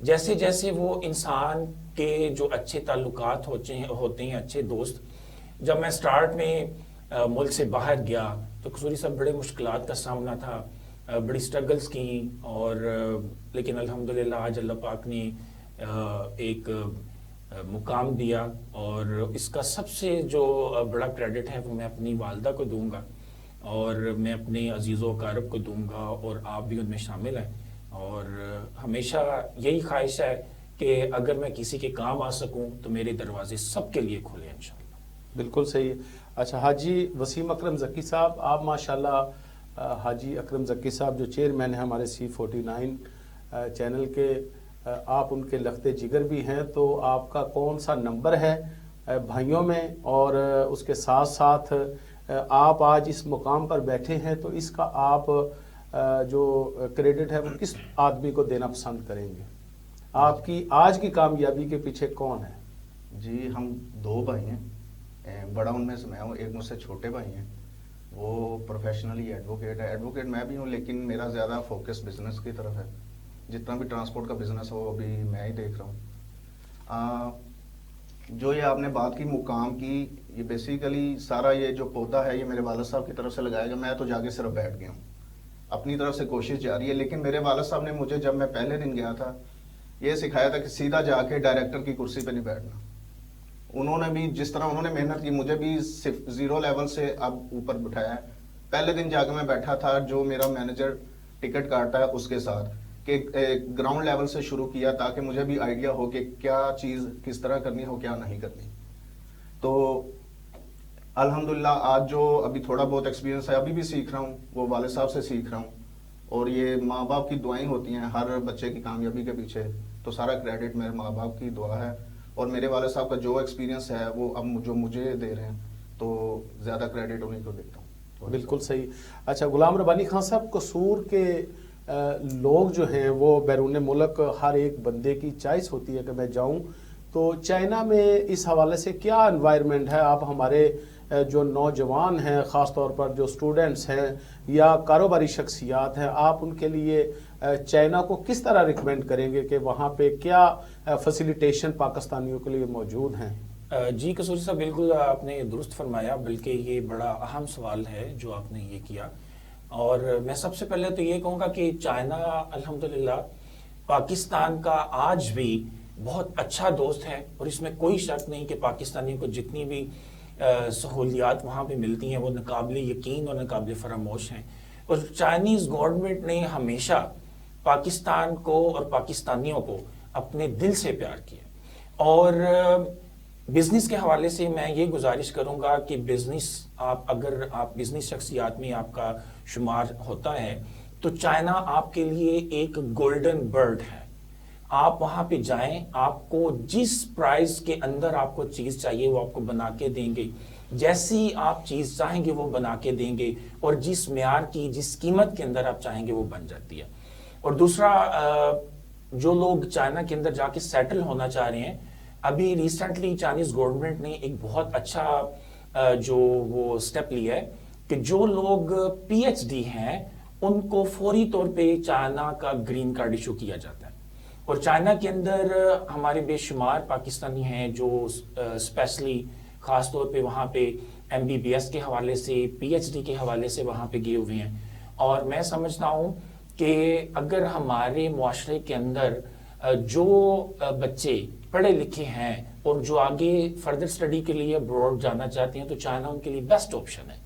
جیسے جیسے وہ انسان کے جو اچھے تعلقات ہوتے ہیں اچھے دوست. جب میں سٹارٹ میں ملک سے باہر گیا تو قصوری صاحب بڑے مشکلات کا سامنا تھا, بڑی سٹرگلز کی, اور لیکن الحمدللہ آج اللہ پاک نے ایک مقام دیا, اور اس کا سب سے جو بڑا کریڈٹ ہے وہ میں اپنی والدہ کو دوں گا, اور میں اپنے عزیز و اقارب کو دوں گا, اور آپ بھی ان میں شامل ہیں. اور ہمیشہ یہی خواہش ہے کہ اگر میں کسی کے کام آ سکوں تو میرے دروازے سب کے لیے کھلے انشاءاللہ. بالکل صحیح. اچھا حاجی وسیم اکرم ذکی صاحب, آپ ماشاءاللہ حاجی اکرم ذکی صاحب جو چیئرمین ہیں ہمارے C49 چینل کے, آپ ان کے لخت جگر بھی ہیں, تو آپ کا کون سا نمبر ہے بھائیوں میں, اور اس کے ساتھ ساتھ آپ آج اس مقام پر بیٹھے ہیں تو اس کا آپ جو کریڈٹ ہے وہ کس آدمی کو دینا پسند کریں گے؟ آپ کی آج کی کامیابی کے پیچھے کون ہے؟ جی ہم 2 بھائی ہیں, بڑا ان میں سے میں ہوں, ایک مجھ سے چھوٹے بھائی ہیں, وہ پروفیشنلی ایڈوکیٹ ہے. ایڈوکیٹ میں بھی ہوں لیکن میرا زیادہ فوکس بزنس کی طرف ہے. جتنا بھی ٹرانسپورٹ کا بزنس ہے وہ ابھی میں ہی دیکھ رہا ہوں. جو یہ آپ نے بات کی مقام کی, یہ بیسیکلی سارا یہ جو پودا ہے یہ میرے والد صاحب کی طرف سے لگایا گیا. میں تو جا کے صرف بیٹھ گیا ہوں, اپنی طرف سے کوشش جاری ہے. لیکن میرے والد صاحب نے مجھے جب میں پہلے دن گیا تھا یہ سکھایا تھا کہ سیدھا جا کے ڈائریکٹر کی کرسی پہ نہیں بیٹھنا. انہوں نے بھی جس طرح انہوں نے محنت کی مجھے بھی صرف 0 لیول سے اب اوپر بٹھایا ہے. پہلے دن جا کے میں بیٹھا تھا جو میرا مینیجر ٹکٹ کاٹتا ہے اس کے ساتھ, کہ گراؤنڈ لیول سے شروع کیا تاکہ مجھے بھی آئیڈیا ہو کہ کیا چیز کس طرح کرنی ہو کیا نہیں کرنی. تو الحمدللہ آج جو ابھی تھوڑا بہت ایکسپیرینس ہے ابھی بھی سیکھ رہا ہوں, وہ والد صاحب سے سیکھ رہا ہوں. اور یہ ماں باپ کی دعائیں ہوتی ہیں ہر بچے کی کامیابی کے پیچھے, تو سارا کریڈٹ میرے ماں باپ کی دعا ہے. اور میرے والد صاحب کا جو ایکسپیرینس ہے وہ اب جو مجھے دے رہے ہیں تو زیادہ کریڈٹ انہیں کو دیتا ہوں. بالکل صحیح. اچھا غلام ربانی خان صاحب, قصور کے لوگ جو ہیں وہ بیرون ملک ہر ایک بندے کی چوائس ہوتی ہے کہ میں جاؤں, تو چائنا میں اس حوالے سے کیا انوائرمنٹ ہے؟ آپ ہمارے جو نوجوان ہیں خاص طور پر جو اسٹوڈنٹس ہیں یا کاروباری شخصیات ہیں, آپ ان کے لیے چائنا کو کس طرح ریکمینڈ کریں گے کہ وہاں پہ کیا فیسیلیٹیشن پاکستانیوں کے لیے موجود ہیں؟ جی قصوری صاحب بالکل آپ نے درست فرمایا, بلکہ یہ بڑا اہم سوال ہے جو آپ نے یہ کیا. اور میں سب سے پہلے تو یہ کہوں گا کہ چائنا الحمدللہ پاکستان کا آج بھی بہت اچھا دوست ہے, اور اس میں کوئی شک نہیں کہ پاکستانیوں کو جتنی بھی سہولیات وہاں پہ ملتی ہیں وہ ناقابل یقین اور ناقابل فراموش ہیں. اور چائنیز گورنمنٹ نے ہمیشہ پاکستان کو اور پاکستانیوں کو اپنے دل سے پیار کیا. اور بزنس کے حوالے سے میں یہ گزارش کروں گا کہ بزنس اگر آپ بزنس شخصیات میں آپ کا شمار ہوتا ہے تو چائنا آپ کے لیے ایک گولڈن برڈ ہے. آپ وہاں پہ جائیں, آپ کو جس پرائز کے اندر آپ کو چیز چاہیے وہ آپ کو بنا کے دیں گے, جیسی آپ چیز چاہیں گے وہ بنا کے دیں گے, اور جس معیار کی جس قیمت کے اندر آپ چاہیں گے وہ بن جاتی ہے. اور دوسرا, جو لوگ چائنا کے اندر جا کے سیٹل ہونا چاہ رہے ہیں, ابھی ریسنٹلی چائنیز گورنمنٹ نے ایک بہت اچھا جو وہ سٹیپ لیا ہے کہ جو لوگ PhD ہیں ان کو فوری طور پہ چائنا کا گرین کارڈ ایشو کیا جاتا ہے. اور چائنا کے اندر ہمارے بے شمار پاکستانی ہیں جو اسپیشلی خاص طور پہ وہاں پہ MBBS کے حوالے سے PhD کے حوالے سے وہاں پہ گئے ہوئے ہیں. اور میں سمجھتا ہوں کہ اگر ہمارے معاشرے کے اندر جو بچے پڑھے لکھے ہیں اور جو آگے فردر اسٹڈی کے لیے ابراڈ جانا چاہتے ہیں تو چائنا ان کے لیے بیسٹ آپشن ہے.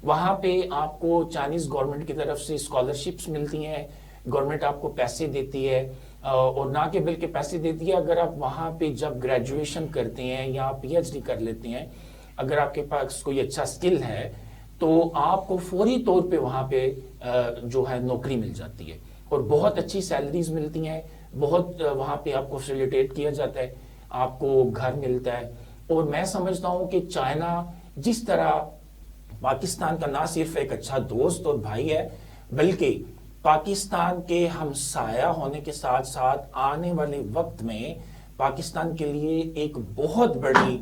وہاں پہ آپ کو چائنیز گورنمنٹ کی طرف سے اسکالرشپس ملتی ہیں, گورنمنٹ آپ کو پیسے دیتی ہے, اور نہ کہ بلکہ پیسے دیتی ہے اگر آپ وہاں پہ جب گریجویشن کرتے ہیں یا PhD کر لیتے ہیں, اگر آپ کے پاس کوئی اچھا سکل ہے تو آپ کو فوری طور پہ وہاں پہ جو ہے نوکری مل جاتی ہے, اور بہت اچھی سیلریز ملتی ہیں, بہت وہاں پہ آپ کو فیسیلیٹیٹ کیا جاتا ہے, آپ کو گھر ملتا ہے. اور میں سمجھتا ہوں کہ چائنا جس طرح پاکستان کا نہ صرف ایک اچھا دوست اور بھائی ہے بلکہ پاکستان کے ہمسایہ ہونے کے ساتھ ساتھ آنے والے وقت میں پاکستان کے لیے ایک بہت بڑی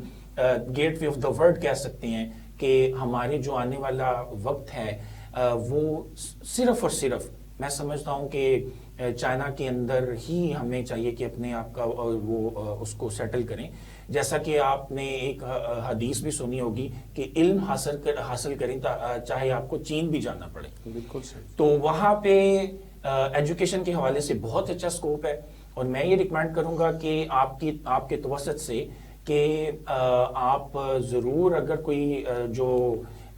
gateway of the world کہہ سکتے ہیں کہ ہمارے جو آنے والا وقت ہے وہ صرف اور صرف میں سمجھتا ہوں کہ چائنا کے اندر ہی ہمیں چاہیے کہ اپنے آپ کا وہ اس کو سیٹل کریں. جیسا کہ آپ نے ایک حدیث بھی سنی ہوگی کہ علم حاصل کریں چاہے آپ کو چین بھی جانا پڑے. بالکل صحیح. تو وہاں پہ ایجوکیشن کے حوالے سے بہت اچھا سکوپ ہے, اور میں یہ ریکمینڈ کروں گا کہ آپ کے توسط سے کہ آپ ضرور اگر کوئی جو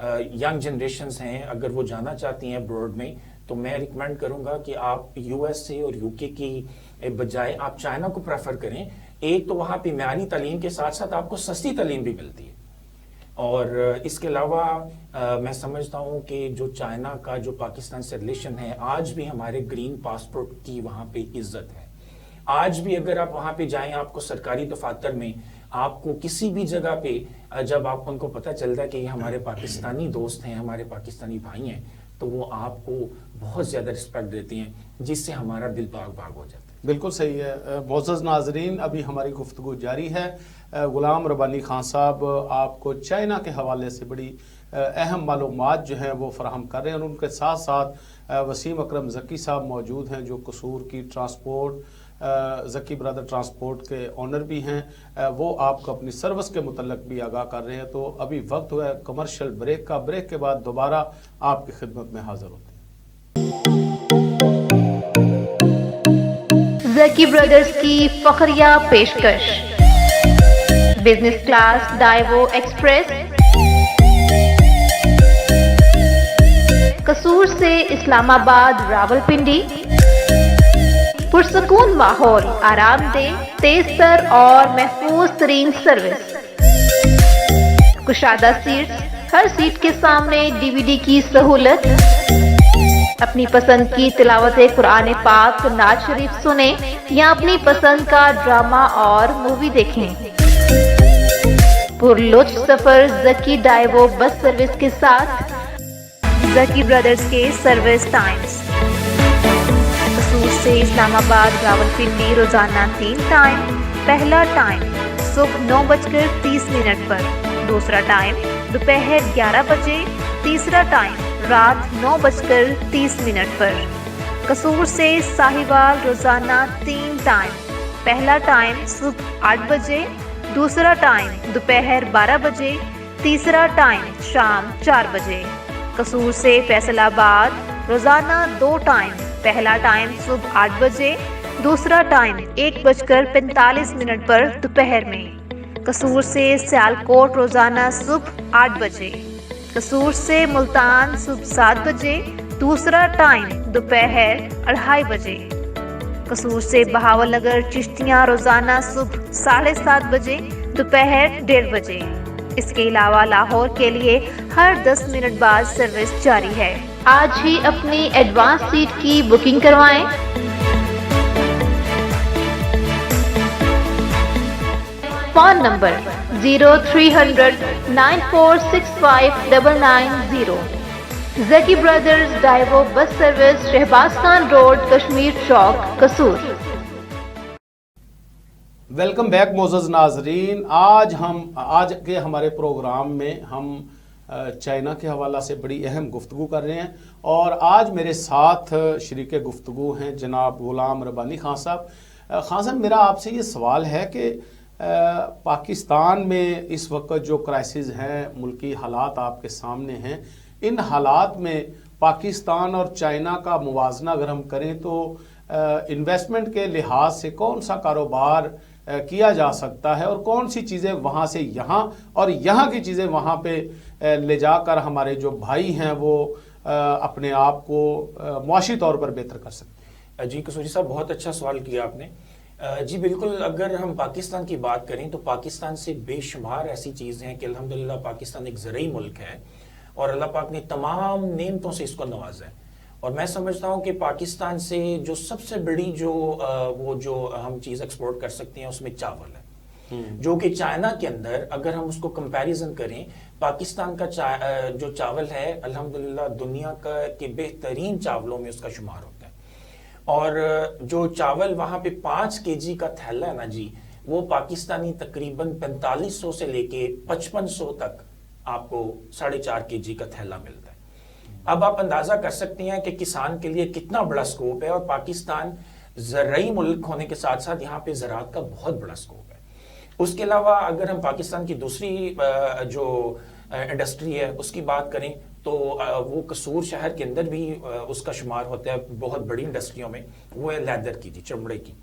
ینگ جنریشنز ہیں اگر وہ جانا چاہتی ہیں ابراڈ میں, تو میں ریکمینڈ کروں گا کہ آپ یو ایس اے اور یو کے کی بجائے آپ چائنا کو پریفر کریں. ایک تو وہاں پہ معیاری تعلیم کے ساتھ ساتھ آپ کو سستی تعلیم بھی ملتی ہے, اور اس کے علاوہ میں سمجھتا ہوں کہ جو چائنا کا جو پاکستان سے ریلیشن ہے, آج بھی ہمارے گرین پاسپورٹ کی وہاں پہ عزت ہے. آج بھی اگر آپ وہاں پہ جائیں, آپ کو سرکاری دفاتر میں آپ کو کسی بھی جگہ پہ جب آپ ان کو پتہ چلتا ہے کہ یہ ہمارے پاکستانی دوست ہیں, ہمارے پاکستانی بھائی ہیں, تو وہ آپ کو بہت زیادہ رسپیکٹ دیتے ہیں, جس سے ہمارا دل باغ باغ ہو جاتا ہے. بالکل صحیح ہے. معزز ناظرین, ابھی ہماری گفتگو جاری ہے. غلام ربانی خان صاحب آپ کو چائنا کے حوالے سے بڑی اہم معلومات جو ہیں وہ فراہم کر رہے ہیں, اور ان کے ساتھ ساتھ وسیم اکرم ذکی صاحب موجود ہیں جو قصور کی ٹرانسپورٹ ذکی برادر ٹرانسپورٹ کے آنر بھی ہیں. وہ آپ کو اپنی سروس کے متعلق بھی آگاہ کر رہے ہیں. تو ابھی وقت ہوا ہے کمرشل بریک کا. بریک کے بعد دوبارہ آپ کی خدمت میں حاضر ہوتے ہیں. ذکی برادرز کی فخریہ پیشکش, بزنس کلاس ڈائیوو ایکسپریس, قصور سے اسلام آباد راولپنڈی, پرسکون ماحول, آرام دہ, تیز تر اور محفوظ ترین سروس, کشادہ سیٹس, ہر سیٹ کے سامنے DVD کی سہولت. اپنی پسند کی تلاوت قرآن پاک, نعت شریف سنیں یا اپنی پسند کا ڈرامہ اور مووی دیکھیں. پرلطف سفر ذکی ڈائیوو بس سروس کے ساتھ. ذکی برادرز کے سروس ٹائمز: قصور سے اسلام آباد راولپنڈی روزانہ 3 ٹائم. پہلا ٹائم صبح 9:30 پر, دوسرا ٹائم دوپہر 11 بجے, تیسرا ٹائم رات 9:30 پر. قصور سے ساہیوال روزانہ 3 ٹائم. پہلا ٹائم صبح 8 بجے, دوسرا ٹائم دوپہر 12 بجے, تیسرا ٹائم شام 4 بجے. قصور سے فیصل آباد روزانہ 2 ٹائم. پہلا ٹائم صبح 8 بجے, دوسرا ٹائم 1:45 پر دوپہر میں. قصور سے سیالکوٹ روزانہ صبح 8 بجے. قصور سے ملتان صبح 7 بجے, دوسرا ٹائم دوپہر 2:30 بجے. قصور سے بہاول نگر چشتیاں روزانہ صبح 7:30 بجے, دوپہر 1:30 بجے. اس کے علاوہ لاہور کے لیے ہر 10 منٹ بعد سروس جاری ہے. آج ہی اپنی ایڈوانس سیٹ کی بکنگ کروائیں. Phone number 0300 9465 990. Zaki brothers Daewoo bus service, Shahbaz Khan road, Kashmir Chowk, Kasur. Welcome back معزز ناظرین. آج کے ہمارے پروگرام میں ہم چائنا کے حوالہ سے بڑی اہم گفتگو کر رہے ہیں, اور آج میرے ساتھ شریک گفتگو ہیں جناب غلام ربانی خان صاحب. خان صاحب, میرا آپ سے یہ سوال ہے کہ پاکستان میں اس وقت جو کرائسس ہیں, ملکی حالات آپ کے سامنے ہیں, ان حالات میں پاکستان اور چائنا کا موازنہ اگر ہم کریں تو انویسٹمنٹ کے لحاظ سے کون سا کاروبار کیا جا سکتا ہے, اور کون سی چیزیں وہاں سے یہاں اور یہاں کی چیزیں وہاں پہ لے جا کر ہمارے جو بھائی ہیں وہ اپنے آپ کو معاشی طور پر بہتر کر سکتے ہیں؟ جی قصوری صاحب, بہت اچھا سوال کیا آپ نے. جی بالکل, اگر ہم پاکستان کی بات کریں تو پاکستان سے بے شمار ایسی چیزیں ہیں کہ الحمدللہ پاکستان ایک زرعی ملک ہے, اور اللہ پاک نے تمام نعمتوں سے اس کو نوازا ہے. اور میں سمجھتا ہوں کہ پاکستان سے جو سب سے بڑی جو ہم چیز ایکسپورٹ کر سکتے ہیں اس میں چاول ہے, جو کہ چائنا کے اندر اگر ہم اس کو کمپیریزن کریں, پاکستان کا جو چاول ہے الحمدللہ دنیا کے بہترین چاولوں میں اس کا شمار ہوتا ہے. اور جو چاول وہاں پہ 5 kg کا تھیلا ہے نا جی, وہ پاکستانی تقریباً 4500 سے لے کے 5500 تک آپ کو 4.5 kg کا تھیلا ملتا ہے. اب آپ اندازہ کر سکتے ہیں کہ کسان کے لیے کتنا بڑا سکوپ ہے، اور پاکستان زرعی ملک ہونے کے ساتھ ساتھ یہاں پہ زراعت کا بہت بڑا سکوپ ہے۔ اس کے علاوہ اگر ہم پاکستان کی دوسری جو انڈسٹری ہے اس کی بات کریں تو وہ قصور شہر کے اندر بھی اس کا شمار ہوتا ہے بہت بڑی انڈسٹریوں میں، وہ ہے لیدر کی، چمڑے کی۔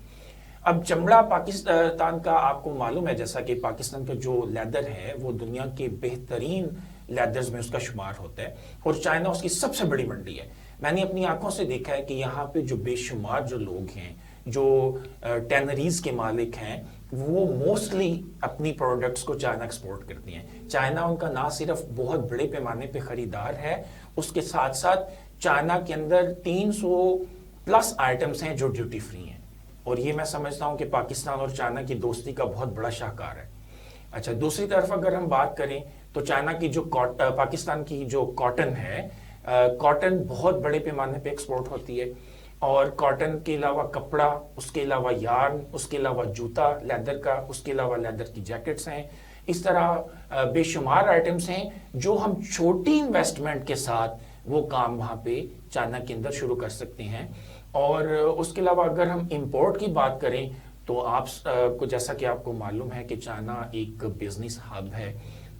اب چمڑا پاکستان کا آپ کو معلوم ہے جیسا کہ پاکستان کا جو لیدر ہے وہ دنیا کے بہترین لیدرز میں اس کا شمار ہوتا ہے، اور چائنا اس کی سب سے بڑی منڈی ہے۔ میں نے اپنی آنکھوں سے دیکھا ہے کہ یہاں پہ جو بے شمار جو لوگ ہیں جو ٹینریز کے مالک ہیں وہ موسٹلی اپنی پروڈکٹس کو چائنا ایکسپورٹ کرتی ہیں۔ چائنا ان کا نہ صرف بہت بڑے پیمانے پہ خریدار ہے، اس کے ساتھ ساتھ چائنا کے اندر 300+ آئٹمز ہیں جو ڈیوٹی فری ہیں، اور یہ میں سمجھتا ہوں کہ پاکستان اور چائنا کی دوستی کا بہت بڑا شاہکار ہے۔ اچھا، دوسری طرف اگر ہم بات کریں تو چائنا کی جو پاکستان کی جو کاٹن ہے، کاٹن بہت بڑے پیمانے پہ ایکسپورٹ ہوتی ہے، اور کاٹن کے علاوہ کپڑا، اس کے علاوہ یارن، اس کے علاوہ جوتا لیدر کا، اس کے علاوہ لیدر کی جیکٹس ہیں، اس طرح بے شمار آئٹمس ہیں جو ہم چھوٹی انویسٹمنٹ کے ساتھ وہ کام وہاں پہ چائنا کے اندر شروع کر سکتے ہیں۔ اور اس کے علاوہ اگر ہم امپورٹ کی بات کریں تو آپ کو جیسا کہ آپ کو معلوم ہے کہ چائنا ایک بزنس ہب ہے،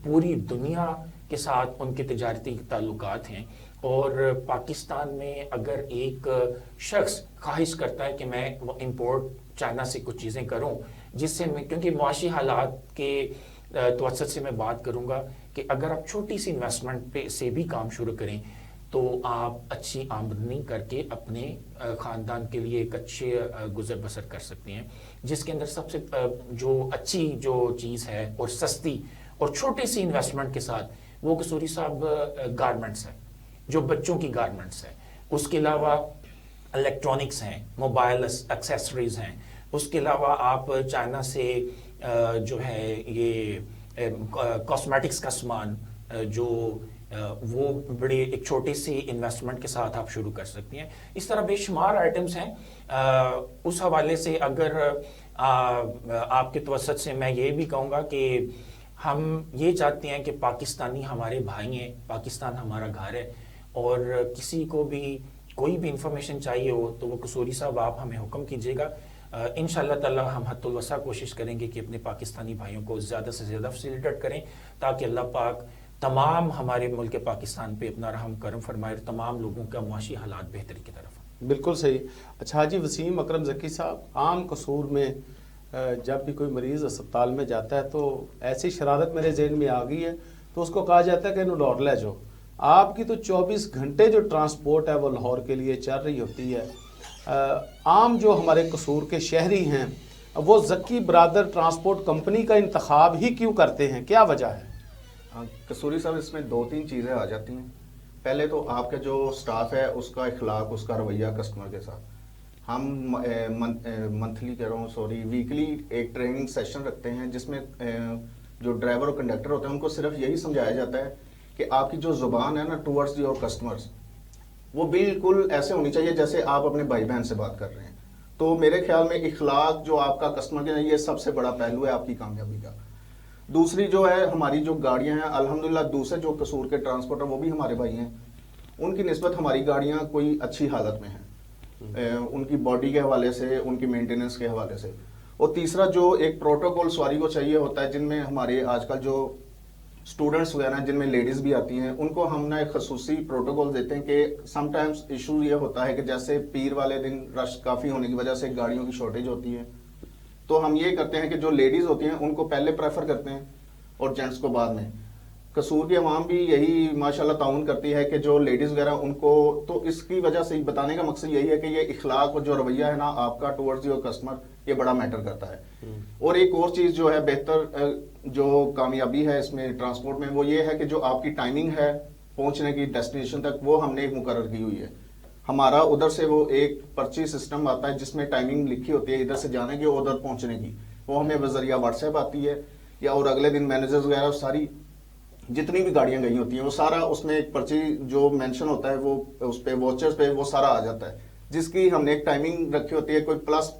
پوری دنیا کے ساتھ ان کے تجارتی تعلقات ہیں، اور پاکستان میں اگر ایک شخص خواہش کرتا ہے کہ میں امپورٹ چائنا سے کچھ چیزیں کروں جس سے میں، کیونکہ معاشی حالات کے توسط سے میں بات کروں گا کہ اگر آپ چھوٹی سی انویسٹمنٹ پہ سے بھی کام شروع کریں تو آپ اچھی آمدنی کر کے اپنے خاندان کے لیے ایک اچھے گزر بسر کر سکتے ہیں، جس کے اندر سب سے جو اچھی جو چیز ہے اور سستی اور چھوٹی سی انویسٹمنٹ کے ساتھ وہ قصوری صاحب گارمنٹس ہے، جو بچوں کی گارمنٹس ہے، اس کے علاوہ الیکٹرانکس ہیں، موبائل ایکسیسریز ہیں، اس کے علاوہ آپ چائنا سے جو ہے یہ کاسمیٹکس کا سامان جو وہ بڑی ایک چھوٹی سی انویسٹمنٹ کے ساتھ آپ شروع کر سکتی ہیں۔ اس طرح بے شمار آئٹمس ہیں۔ اس حوالے سے اگر آپ کے توسط سے میں یہ بھی کہوں گا کہ ہم یہ چاہتے ہیں کہ پاکستانی ہمارے بھائی ہیں، پاکستان ہمارا گھر ہے، اور کسی کو بھی کوئی بھی انفارمیشن چاہیے ہو تو وہ قصوری صاحب آپ ہمیں حکم کیجیے گا، انشاءاللہ تعالی ہم حد الوسع کوشش کریں گے کہ اپنے پاکستانی بھائیوں کو زیادہ سے زیادہ فیسیلیٹیٹ کریں تاکہ اللہ پاک تمام ہمارے ملک پاکستان پہ اپنا رحم کرم فرمائے اور تمام لوگوں کا معاشی حالات بہتری کی طرف۔ بالکل صحیح۔ اچھا حاجی وسیم اکرم ذکی صاحب، عام قصور میں جب بھی کوئی مریض اسپتال میں جاتا ہے تو ایسی شرارت میرے ذہن میں آ گئی ہے تو اس کو کہا جاتا ہے کہ انہوں لاہور لے جاؤ۔ آپ کی تو 24 گھنٹے جو ٹرانسپورٹ ہے وہ لاہور کے لیے چل رہی ہوتی ہے۔ عام جو ہمارے قصور کے شہری ہیں وہ ذکی برادر ٹرانسپورٹ کمپنی کا انتخاب ہی کیوں کرتے ہیں، کیا وجہ ہے؟ قصوری صاحب اس میں 2-3 چیزیں آ جاتی ہیں۔ پہلے تو آپ کا جو سٹاف ہے اس کا اخلاق، اس کا رویہ کسٹمر کے ساتھ۔ ہم منتھلی ویکلی ایک ٹریننگ سیشن رکھتے ہیں جس میں جو ڈرائیور اور کنڈکٹر ہوتے ہیں ان کو صرف یہی سمجھایا جاتا ہے کہ آپ کی جو زبان ہے نا ٹورڈز یور کسٹمرز، وہ بالکل ایسے ہونی چاہیے جیسے آپ اپنے بھائی بہن سے بات کر رہے ہیں۔ تو میرے خیال میں اخلاق جو آپ کا کسٹمر کے یہ سب سے بڑا پہلو ہے آپ کی کامیابی کا۔ دوسری جو ہے ہماری جو گاڑیاں ہیں، الحمدللہ دوسرے جو قصور کے ٹرانسپورٹر وہ بھی ہمارے بھائی ہیں، ان کی نسبت ہماری گاڑیاں کوئی اچھی حالت میں ہیں، ان کی باڈی کے حوالے سے، ان کی مینٹیننس کے حوالے سے۔ اور تیسرا جو ایک پروٹوکول سواری کو چاہیے ہوتا ہے، جن میں ہمارے آج کل جو اسٹوڈنٹس وغیرہ جن میں لیڈیز بھی آتی ہیں، ان کو ہم نے ایک خصوصی پروٹوکول دیتے ہیں کہ سم ٹائمز ایشو یہ ہوتا ہے کہ جیسے پیر والے دن رش کافی ہونے کی وجہ سے گاڑیوں کی شارٹیج ہوتی ہے، تو ہم یہ کرتے ہیں کہ جو لیڈیز ہوتی ہیں ان کو پہلے پریفر کرتے ہیں اور جینٹس کو بعد میں۔ قصور کی عوام بھی یہی ماشاءاللہ تعاون کرتی ہے کہ جو لیڈیز وغیرہ ان کو، تو اس کی وجہ سے بتانے کا مقصد یہی ہے کہ یہ اخلاق اور جو رویہ ہے نا آپ کا ٹورڈز یور کسٹمر، یہ بڑا میٹر کرتا ہے۔ اور ایک اور چیز جو ہے بہتر جو کامیابی ہے اس میں ٹرانسپورٹ میں، وہ یہ ہے کہ جو آپ کی ٹائمنگ ہے پہنچنے کی ڈیسٹینیشن تک، وہ ہم نے ایک مقرر کی ہوئی ہے۔ ہمارا ادھر سے وہ ایک پرچی سسٹم آتا ہے جس میں ٹائمنگ لکھی ہوتی ہے ادھر سے جانے کی اور ادھر پہنچنے کی، وہ ہمیں بذریعہ واٹس ایپ آتی ہے، یا اور اگلے دن مینیجرز وغیرہ ساری جتنی بھی گاڑیاں گئی ہوتی ہیں وہ سارا اس میں ایک پرچی جو مینشن ہوتا ہے وہ اس پہ واچرز پہ وہ سارا آ جاتا ہے، جس کی ہم نے ایک ٹائمنگ رکھی ہوتی ہے، کوئی پلس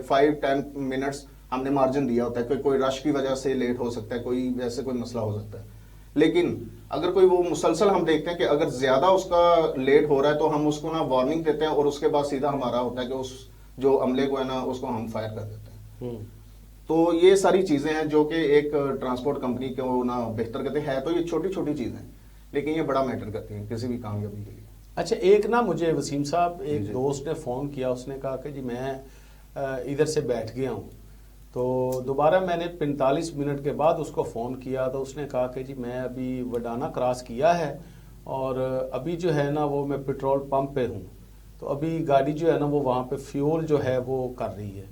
5-10 منٹس ہم نے مارجن دیا ہوتا ہے، کوئی رش کی وجہ سے لیٹ ہو سکتا ہے، کوئی ویسے کوئی مسئلہ ہو سکتا ہے۔ لیکن اگر کوئی وہ مسلسل ہم دیکھتے ہیں کہ اگر زیادہ اس کا لیٹ ہو رہا ہے تو ہم اس کو نا وارننگ دیتے ہیں اور اس کے بعد سیدھا ہمارا ہوتا ہے کہ اس جو عملے کو ہے نا اس کو ہم فائر کر دیتے ہیں. تو یہ ساری چیزیں ہیں جو کہ ایک ٹرانسپورٹ کمپنی کو نا بہتر کرتے ہیں. تو یہ چھوٹی چھوٹی چیزیں لیکن یہ بڑا میٹر کرتی ہیں کسی بھی کامیابی کے لیے. اچھا ایک نا مجھے وسیم صاحب ایک دوست نے فون کیا, اس نے کہا کہ جی میں ادھر سے بیٹھ گیا ہوں, تو دوبارہ میں نے 45 منٹ کے بعد اس کو فون کیا تو اس نے کہا کہ جی میں ابھی وڈانا کراس کیا ہے اور ابھی جو ہے نا وہ میں پیٹرول پمپ پہ ہوں, تو ابھی گاڑی جو ہے نا وہ وہاں پہ فیول جو ہے وہ کر رہی ہے.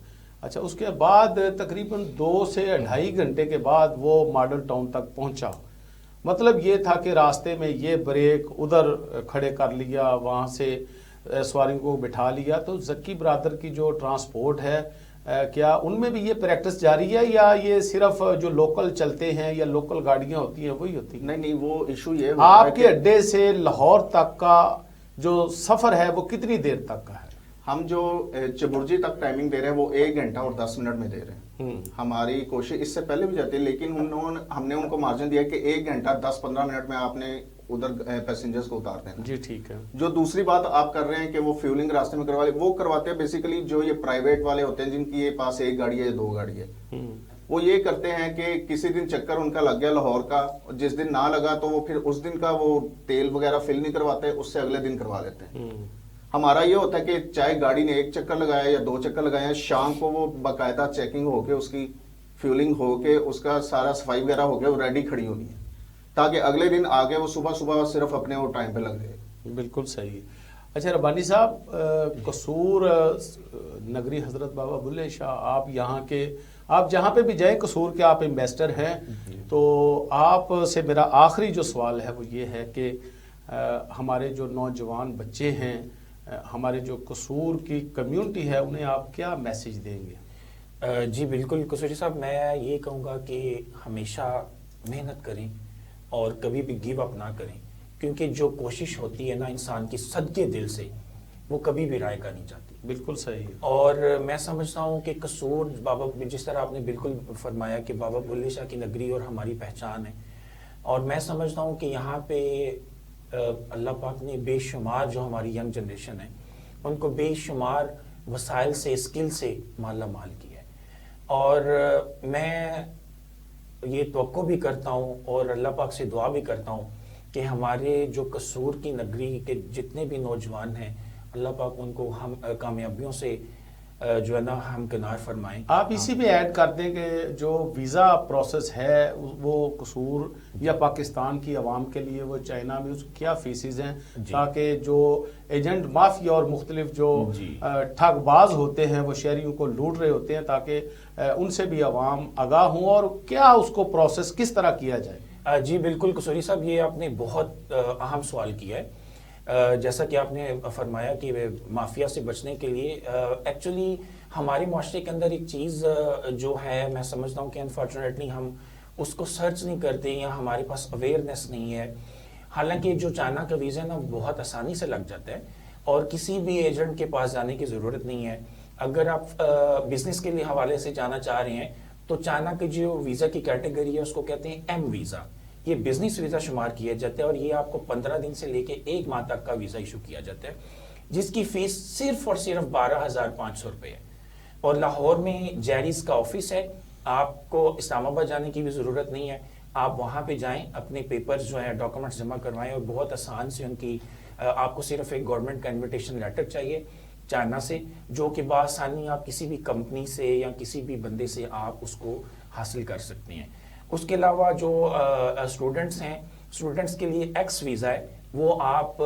اچھا اس کے بعد تقریباً 2 سے 2.5 گھنٹے کے بعد وہ ماڈل ٹاؤن تک پہنچا. مطلب یہ تھا کہ راستے میں یہ بریک ادھر کھڑے کر لیا, وہاں سے سواریوں کو بٹھا لیا. تو زکی برادر کی جو ٹرانسپورٹ ہے کیا ان میں بھی یہ پریکٹس جاری ہے یا یہ صرف جو لوکل چلتے ہیں یا لوکل گاڑیاں ہوتی ہیں وہی ہوتی ہیں؟ نہیں وہ ایشو یہ ہوتا ہے آپ کے اڈے سے لاہور تک کا جو سفر ہے وہ کتنی دیر تک کا ہے؟ ہم جو چبرجی تک ٹائمنگ دے رہے ہیں وہ 1 گھنٹہ اور 10 منٹ میں دے رہے ہیں. ہماری کوشش اس سے پہلے بھی جاتی ہے لیکن ہم نے ان کو مارجن دیا کہ 1 گھنٹہ 10-15 منٹ میں آپ نے ادھر پیسنجرز کو اتارتے ہیں. جی ٹھیک ہے. جو دوسری بات آپ کر رہے ہیں کہ وہ فیولنگ راستے میں کروا لے, وہ کرواتے ہیں بیسیکلی جو یہ پرائیویٹ والے ہوتے ہیں جن کی پاس 1 گاڑی ہے یا 2 گاڑی ہے. وہ یہ کرتے ہیں کہ کسی دن چکر ان کا لگ گیا لاہور کا, جس دن نہ لگا تو وہ پھر اس دن کا وہ تیل وغیرہ فل نہیں کرواتے, اس سے اگلے دن کروا لیتے ہیں. ہمارا یہ ہوتا ہے کہ چاہے گاڑی نے 1 چکر لگایا یا 2 چکر لگایا, شام کو وہ باقاعدہ چیکنگ ہو کے اس کی فیولنگ ہو کے اس کا سارا صفائی وغیرہ ہو کے وہ ریڈی کھڑی ہونی ہے تاکہ اگلے دن آگے وہ صبح صرف اپنے وہ ٹائم پہ لگ جائے. بالکل صحیح. اچھا ربانی صاحب, قصور نگری حضرت بابا بلے شاہ, آپ یہاں کے, آپ جہاں پہ بھی جائیں قصور کے آپ انویسٹر ہیں, تو آپ سے میرا آخری جو سوال ہے وہ یہ ہے کہ ہمارے جو نوجوان بچے ہیں, ہمارے جو قصور کی کمیونٹی ہے, انہیں آپ کیا میسج دیں گے؟ جی بالکل قصوری صاحب, میں یہ کہوں گا کہ ہمیشہ محنت کریں اور کبھی بھی گیو اپ نہ کریں, کیونکہ جو کوشش ہوتی ہے نا انسان کی صدقے دل سے, وہ کبھی بھی رائے کا نہیں جاتی. بالکل صحیح. اور میں سمجھتا ہوں کہ قصور بابا, جس طرح آپ نے بالکل فرمایا کہ بابا بلے شاہ کی نگری اور ہماری پہچان ہے, اور میں سمجھتا ہوں کہ یہاں پہ اللہ پاک نے بے شمار جو ہماری ینگ جنریشن ہے ان کو بے شمار وسائل سے, اسکل سے مالا مال کیا ہے. اور میں یہ توقع بھی کرتا ہوں اور اللہ پاک سے دعا بھی کرتا ہوں کہ ہمارے جو قصور کی نگری کے جتنے بھی نوجوان ہیں, اللہ پاک ان کو ہم کامیابیوں سے جو ہے نا ہمکنار فرمائیں. آپ اسی میں ایڈ کر دیں کہ جو ویزا پروسیس ہے وہ قصور یا پاکستان کی عوام کے لیے وہ چائنا میں اس کیا فیسز ہیں, تاکہ جو ایجنٹ مافیا اور مختلف جو ٹھگ باز ہوتے ہیں وہ شہریوں کو لوٹ رہے ہوتے ہیں, تاکہ ان سے بھی عوام آگاہ ہوں, اور کیا اس کو پروسیس کس طرح کیا جائے؟ جی بالکل قصوری صاحب, یہ آپ نے بہت اہم سوال کیا ہے. جیسا کہ آپ نے فرمایا کہ مافیا سے بچنے کے لیے ایکچولی ہمارے معاشرے کے اندر ایک چیز جو ہے, میں سمجھتا ہوں کہ انفارچونیٹلی ہم اس کو سرچ نہیں کرتے یا ہمارے پاس اویئرنیس نہیں ہے. حالانکہ جو چائنا کا ویزا ہے نا بہت آسانی سے لگ جاتا ہے اور کسی بھی ایجنٹ کے پاس جانے کی ضرورت نہیں ہے. اگر آپ بزنس کے لیے حوالے سے جانا چاہ رہے ہیں تو چائنا کی جو ویزا کی کیٹیگری ہے اس کو کہتے ہیں ایم ویزا. یہ بزنس ویزا شمار کیا جاتا ہے اور یہ آپ کو 15 دن سے لے کے 1 ماہ تک کا ویزا ایشو کیا جاتا ہے, جس کی فیس صرف اور صرف 12,500 روپے ہے. اور لاہور میں جیریز کا آفس ہے, آپ کو اسلام آباد جانے کی بھی ضرورت نہیں ہے. آپ وہاں پہ جائیں, اپنے پیپرز جو ہیں ڈاکومنٹس جمع کروائیں اور بہت آسان سے ان کی, آپ کو صرف ایک گورنمنٹ کا انویٹیشن لیٹر چاہیے چائنا سے, جو کہ بآسانی آپ کسی بھی کمپنی سے یا کسی بھی بندے سے آپ اس کو حاصل کر سکتے ہیں. اس کے علاوہ جو اسٹوڈنٹس ہیں, اسٹوڈنٹس کے لیے ایکس ویزا ہے, وہ آپ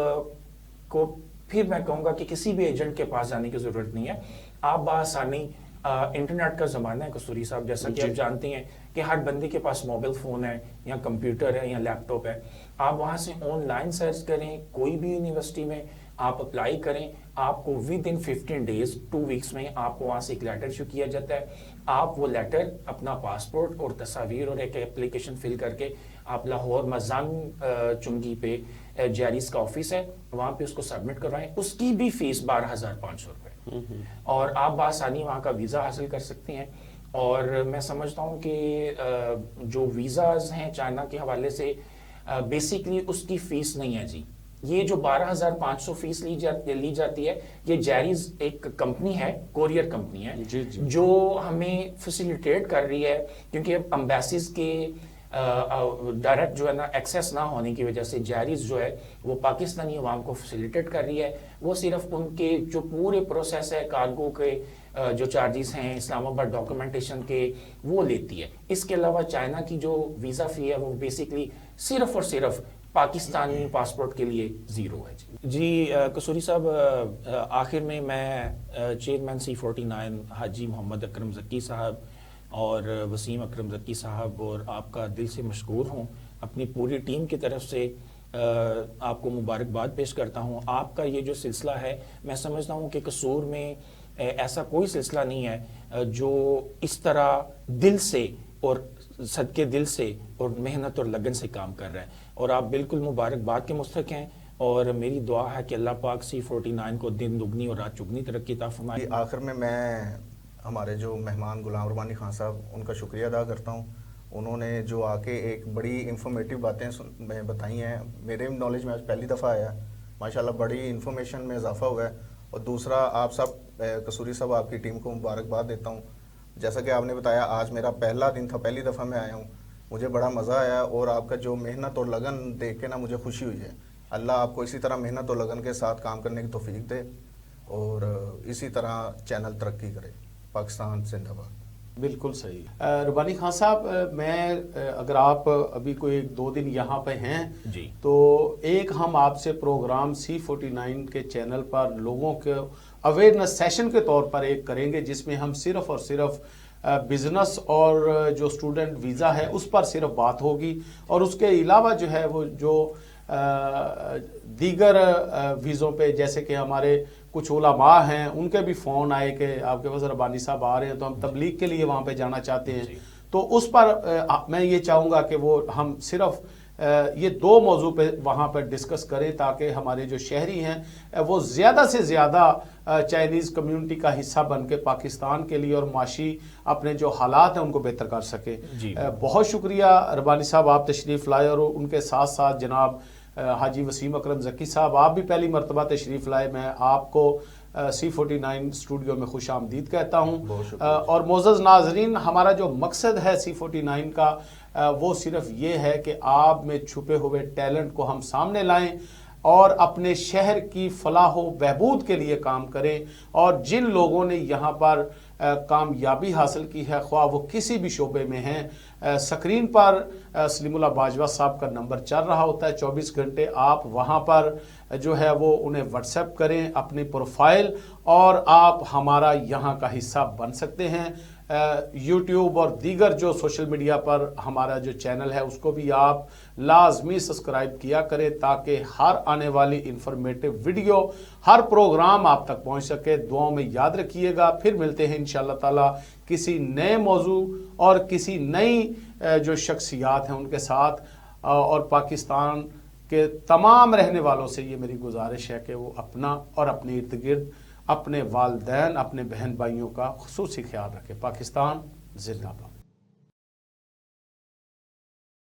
کو پھر میں کہوں گا کہ کسی بھی ایجنٹ کے پاس جانے کی ضرورت نہیں ہے. آپ بآسانی, انٹرنیٹ کا زمانہ ہے قصوری صاحب, جیسا کہ آپ جانتے ہیں کہ ہر بندے کے پاس موبائل فون ہے یا کمپیوٹر ہے یا لیپ ٹاپ ہے. آپ وہاں سے آن لائن سرچ کریں, کوئی بھی یونیورسٹی میں آپ اپلائی کریں, آپ کو ود ان 15 days 2 weeks میں آپ کو وہاں سے ایک لیٹر ایشو کیا جاتا ہے. آپ وہ لیٹر, اپنا پاسپورٹ اور تصاویر اور ایک اپلیکیشن فل کر کے آپ لاہور مزان چنگی پہ جیریز کا آفس ہے, وہاں پہ اس کو سبمٹ کروائیں. اس کی بھی فیس 12,500 روپے, اور آپ بآسانی وہاں کا ویزا حاصل کر سکتے ہیں. اور میں سمجھتا ہوں کہ جو ویزاز ہیں چائنا کے حوالے سے بیسکلی اس کی فیس نہیں ہے جی. یہ جو 12,500 فیس لی جاتی ہے یہ جیریز ایک کمپنی ہے, کوریئر کمپنی ہے جی جی. جو ہمیں فیسیلیٹیٹ کر رہی ہے, کیونکہ امبیسیز کے ڈائریکٹ جو ہے نا ایکسیس نہ ہونے کی وجہ سے جیریز جو ہے وہ پاکستانی عوام کو فیسیلیٹیٹ کر رہی ہے. وہ صرف ان کے جو پورے پروسیس ہے کارگو کے جو چارجز ہیں اسلام آباد ڈاکومنٹیشن کے وہ لیتی ہے. اس کے علاوہ چائنا کی جو ویزا فی ہے وہ بیسکلی صرف اور صرف پاکستانی پاسپورٹ کے لیے 0 ہے جی. قصوری صاحب, آخر میں چیئرمین C49 حاجی محمد اکرم زکی صاحب اور وسیم اکرم زکی صاحب اور آپ کا دل سے مشکور ہوں. اپنی پوری ٹیم کی طرف سے آپ کو مبارکباد پیش کرتا ہوں. آپ کا یہ جو سلسلہ ہے میں سمجھتا ہوں کہ قصور میں ایسا کوئی سلسلہ نہیں ہے جو اس طرح دل سے اور صدقے دل سے اور محنت اور لگن سے کام کر رہا ہے, اور آپ بالکل مبارکباد کے مستحق ہیں. اور میری دعا ہے کہ اللہ پاک C49 کو دن دگنی اور رات چگنی ترقی عطا فرمائے. آخر میں ہمارے جو مہمان غلام ربانی خان صاحب ان کا شکریہ ادا کرتا ہوں. انہوں نے جو آ کے ایک بڑی انفارمیٹیو باتیں میں بتائی ہیں. میرے نالج میں آج پہلی دفعہ آیا, ماشاءاللہ بڑی انفارمیشن میں اضافہ ہوا ہے. اور دوسرا آپ سب قصوری صاحب آپ کی ٹیم کو مبارکباد دیتا ہوں. جیسا کہ آپ نے بتایا آج میرا پہلا دن تھا, پہلی دفعہ میں آیا ہوں, مجھے بڑا مزہ آیا. اور آپ کا جو محنت اور لگن دیکھ کے نا مجھے خوشی ہوئی ہے. اللہ آپ کو اسی طرح محنت اور لگن کے ساتھ کام کرنے کی توفیق دے اور اسی طرح چینل ترقی کرے. پاکستان زندہ باد. بالکل صحیح. ربانی خان صاحب, میں اگر آپ ابھی کوئی 1-2 دن یہاں پہ ہیں جی تو ایک ہم آپ سے پروگرام C49 کے چینل پر لوگوں کے اویئرنس سیشن کے طور پر ایک کریں گے, جس میں ہم صرف اور صرف بزنس اور جو اسٹوڈنٹ ویزا ہے اس پر صرف بات ہوگی. اور اس کے علاوہ جو ہے وہ جو دیگر ویزوں پہ, جیسے کہ ہمارے کچھ علماء ہیں ان کے بھی فون آئے کہ آپ کے پاس ربانی صاحب آ رہے ہیں تو ہم تبلیغ کے لیے وہاں پہ جانا چاہتے ہیں. تو اس پر میں یہ چاہوں گا کہ وہ ہم صرف یہ 2 موضوع پہ وہاں پر ڈسکس کریں تاکہ ہمارے جو شہری ہیں وہ زیادہ سے زیادہ چائنیز کمیونٹی کا حصہ بن کے پاکستان کے لیے اور معاشی اپنے جو حالات ہیں ان کو بہتر کر سکے. بہت شکریہ ربانی صاحب, آپ تشریف لائے. اور ان کے ساتھ ساتھ جناب حاجی وسیم اکرم زکی صاحب, آپ بھی پہلی مرتبہ تشریف لائے. میں آپ کو C49 اسٹوڈیو میں خوش آمدید کہتا ہوں. اور معزز ناظرین, ہمارا جو مقصد ہے C49 کا وہ صرف یہ ہے کہ آپ میں چھپے ہوئے ٹیلنٹ کو ہم سامنے لائیں اور اپنے شہر کی فلاح و بہبود کے لیے کام کریں. اور جن لوگوں نے یہاں پر کامیابی حاصل کی ہے, خواہ وہ کسی بھی شعبے میں ہیں, سکرین پر سلیم اللہ باجوہ صاحب کا نمبر چل رہا ہوتا ہے 24 گھنٹے. آپ وہاں پر جو ہے وہ انہیں واٹس ایپ کریں اپنی پروفائل, اور آپ ہمارا یہاں کا حصہ بن سکتے ہیں. یوٹیوب اور دیگر جو سوشل میڈیا پر ہمارا جو چینل ہے اس کو بھی آپ لازمی سبسکرائب کیا کریں تاکہ ہر آنے والی انفارمیٹیو ویڈیو, ہر پروگرام آپ تک پہنچ سکے. دعاؤں میں یاد رکھیے گا. پھر ملتے ہیں انشاءاللہ تعالی کسی نئے موضوع اور کسی نئی جو شخصیات ہیں ان کے ساتھ. اور پاکستان کے تمام رہنے والوں سے یہ میری گزارش ہے کہ وہ اپنا اور اپنے ارد گرد اپنے والدین, اپنے بہن بھائیوں کا خصوصی خیال رکھے. پاکستان زندہ باد.